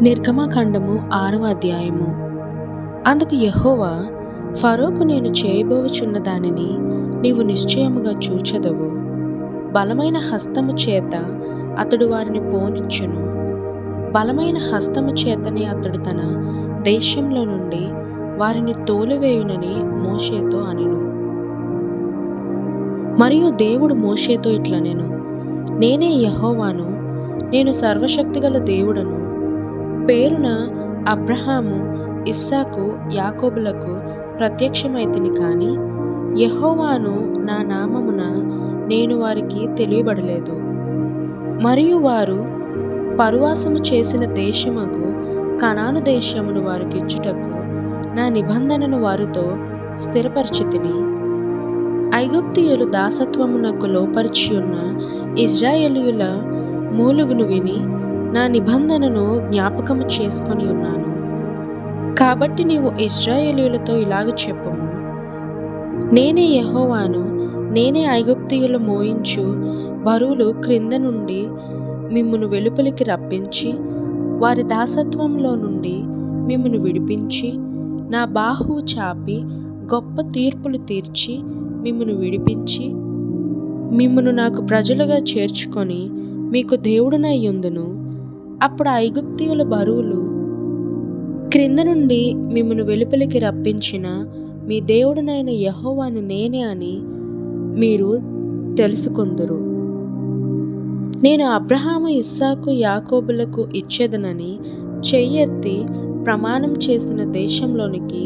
నిర్గమకాండము 6వ అధ్యాయము. అందుకు యెహోవా, ఫరోకు నేను చేయబోవుచున్న దానిని నీవు నిశ్చయముగా చూచెదవు. బలమైన హస్తము చేత అతడు వారిని పోనిచ్చును. బలమైన హస్తము చేతనే అతడు తన దేశంలో నుండి వారిని తోలివేయునని మోషేతో అనెను. మరియు దేవుడు మోషేతో ఇట్లనెను, నేనే యెహోవాను, నేను సర్వశక్తిగల దేవుడను. పేరున అబ్రహాము, ఇస్సాకు, యాకోబులకు ప్రత్యక్షమైతిని కాని యెహోవాను నా నామమున నేను వారికి తెలియబడలేదు. మరియు వారు పరవాసము చేసిన దేశమగు కనాను దేశమును వారికిచ్చుటకు నా నిబంధనను వారితో స్థిరపరచితిని. ఐగుప్తీయులు దాసత్వమునకు లోపరిచియున్న ఇశ్రాయేలీయుల మూలుగును విని నా నిబంధనను జ్ఞాపకము చేసుకొని ఉన్నాను. కాబట్టి నీవు ఇశ్రాయేలీయులతో ఇలాగ చెప్పుము, నేనే యెహోవాను, నేనే ఐగుప్తీయులు మోయించు బరువులు క్రింద నుండి మిమ్మును వెలుపలికి రప్పించి వారి దాసత్వంలో నుండి మిమ్మును విడిపించి నా బాహువు చాపి గొప్ప తీర్పులు తీర్చి మిమ్మును విడిపించి మిమ్మును నాకు ప్రజలుగా చేర్చుకొని మీకు దేవుడునై యుందును. అప్పుడు ఐగుప్తీయుల బరువులు క్రింద నుండి మిమ్మును వెలుపలికి రప్పించిన మీ దేవుడునైన యెహోవాను నేనే అని మీరు తెలుసుకొందురు. నేను అబ్రహాము, ఇస్సాకు, యాకోబులకు ఇచ్చేదనని చెయ్యెత్తి ప్రమాణం చేసిన దేశంలోనికి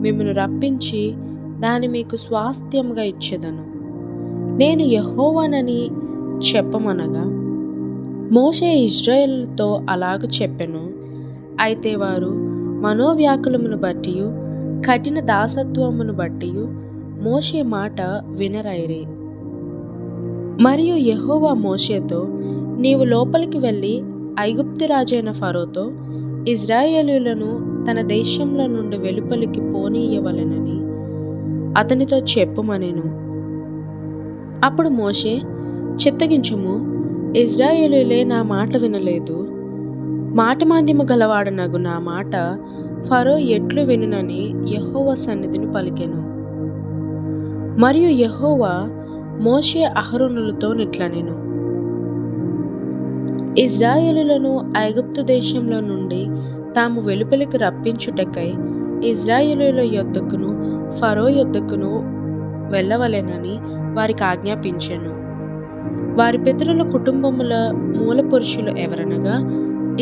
మిమ్మును రప్పించి దాని మీకు స్వాస్థ్యముగా ఇచ్చేదను. నేను యెహోవానని చెప్పమనగా మోషే ఇశ్రాయేలుతో అలాగ చెప్పెను. అయితే వారు మనోవ్యాకులమును బట్టియు కఠిన దాసత్వమును బట్టియు మోషే మాట వినరైరి. మరియు యెహోవా మోషేతో, నీవు లోపలికి వెళ్ళి ఐగుప్తు రాజైన ఫరోతో ఇశ్రాయేలీయులను తన దేశంలో నుండి వెలుపలికి పోనీయవలెనని అతనితో చెప్పుమనెను. అప్పుడు మోషే, చిత్తగించుము, ఇశ్రాయేలీయులే నా మాట వినలేదు. మాటమాంద్యము గలవాడనగు నా మాట ఫరో ఎట్లు వినునని యెహోవా సన్నిధిని పలికెను. మరియు యెహోవా మోషే అహరోనులతో నిట్లనెను, ఇశ్రాయేలీయులను ఐగుప్తు దేశంలో నుండి తాము వెలుపలికి రప్పించుటకై ఇశ్రాయేలీయుల యొద్దకును ఫరో యొద్దకును వెళ్ళవలెనని వారికి ఆజ్ఞాపించెను. వారి పితరుల కుటుంబముల మూల పురుషులు ఎవరనగా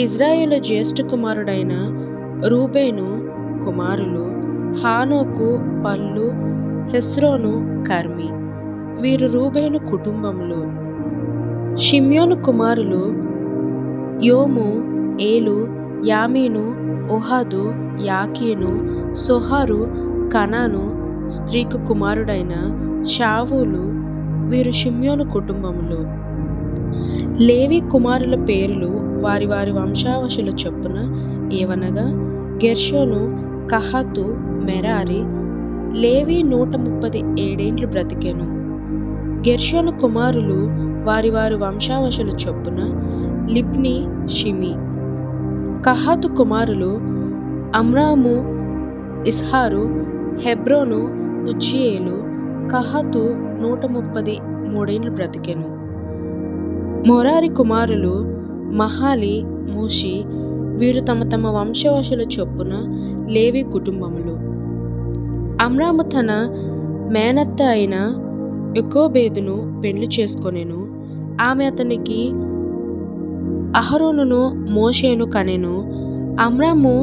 ఇశ్రాయేలు జ్యేష్ఠ కుమారుడైన రూబేను కుమారులు హానోకు, పల్లు, హెస్రోను, కర్మి. వీరు రూబేను కుటుంబములు. షిమ్యోను కుమారులు యోము, ఏలు, యామీను, ఓహాదు, యాకీను, సోహారు, కనాను స్త్రీకు కుమారుడైన షావూలు. వీరు షిమ్యోను కుటుంబములు. లేవి కుమారుల పేరులు వారి వారి వంశావళుల చొప్పున ఏవనగా గెర్షోను, కహాతు, మెరారి. లేవి 137 బ్రతికెను. గెర్షోను కుమారులు వారి వారి వంశావళుల చొప్పున లిబ్ని, షిమి. కహాతు కుమారులు అమ్రాము, ఇస్హారు, హెబ్రోను, ఉజ్జియేలు. కహాతు 133 బ్రతికెను. మొరారి కుమారులు మహాలి, మూషి. వీరు తమ తమ వంశవశుల చొప్పున లేవి కుటుంబములు. అమ్రాము తన మేనత్త అయిన యొకోబేదును పెళ్లి చేసుకొనెను. ఆమె అతనికి అహరోనును మోషేను కనెను. అమ్రాము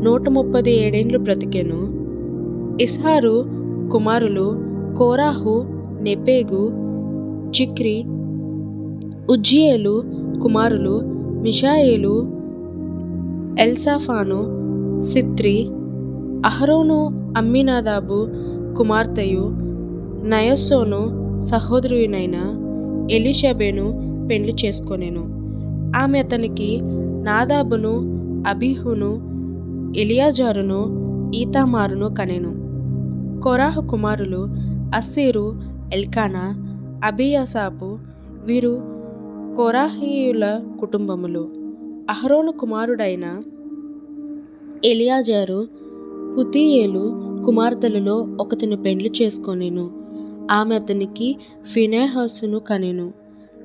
137 బ్రతికెను. ఇస్హారు కుమారులు కోరాహు, నెపేగు, జిక్రి. ఉజ్జియేలు కుమారులు మిషాయేలు, ఎల్సాఫాను, సిత్రి. అహరోను అమ్మినాదాబు కుమార్తెయు నయస్సోను సహోదరునైన ఎలీషబెను పెళ్లి చేసుకొనెను. ఆమె అతనికి నాదాబును, అబీహును, ఎలియాజరును, ఈతామారును కనెను. కోరాహు కుమారులు అస్సీరు, ఎల్కానా, అబీయాసాపు. వీరు కోరాహీయుల కుటుంబములు. అహరోను కుమారుడైన ఎలియాజరు పుతీయేలు కుమార్తెలలో ఒకతిని పెండ్లి చేసుకొనెను. ఆమె అతనికి ఫీనెహాసును కనెను.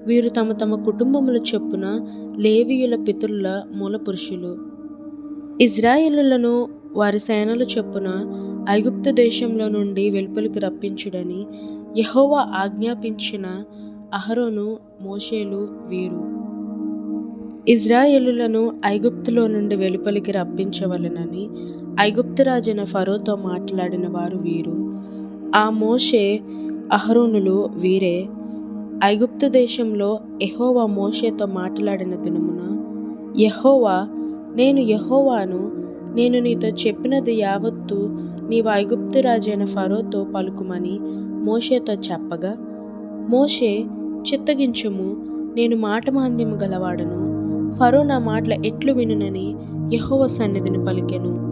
వీరు తమ తమ కుటుంబముల చొప్పున లేవీయుల పితరుల మూలపురుషులు. ఇశ్రాయేలులను వారి సేనల చొప్పున ఐగుప్తు దేశంలో నుండి వెలుపలికి రప్పించుడని యెహోవా ఆజ్ఞాపించిన అహరోను మోషేలు వీరు. ఇశ్రాయేలులను ఐగుప్తులో నుండి వెలుపలికి రప్పించవలెనని ఐగుప్తు రాజైన ఫరోతో మాట్లాడిన వారు వీరు. ఆ మోషే అహరోనులు వీరే. ఐగుప్తు దేశంలో యెహోవా మోషేతో మాట్లాడిన దినమున యెహోవా, నేను యెహోవాను, నేను నీతో చెప్పినది యావత్తు నీవు ఐగుప్తు రాజైన ఫరోతో పలుకుమని మోషేతో చెప్పగా, మోషే, చిత్తగించుము, నేను మాటమాంద్యము గలవాడను, ఫరో నా మాటల ఎట్లు వినునని యెహోవా సన్నిధిని పలికెను.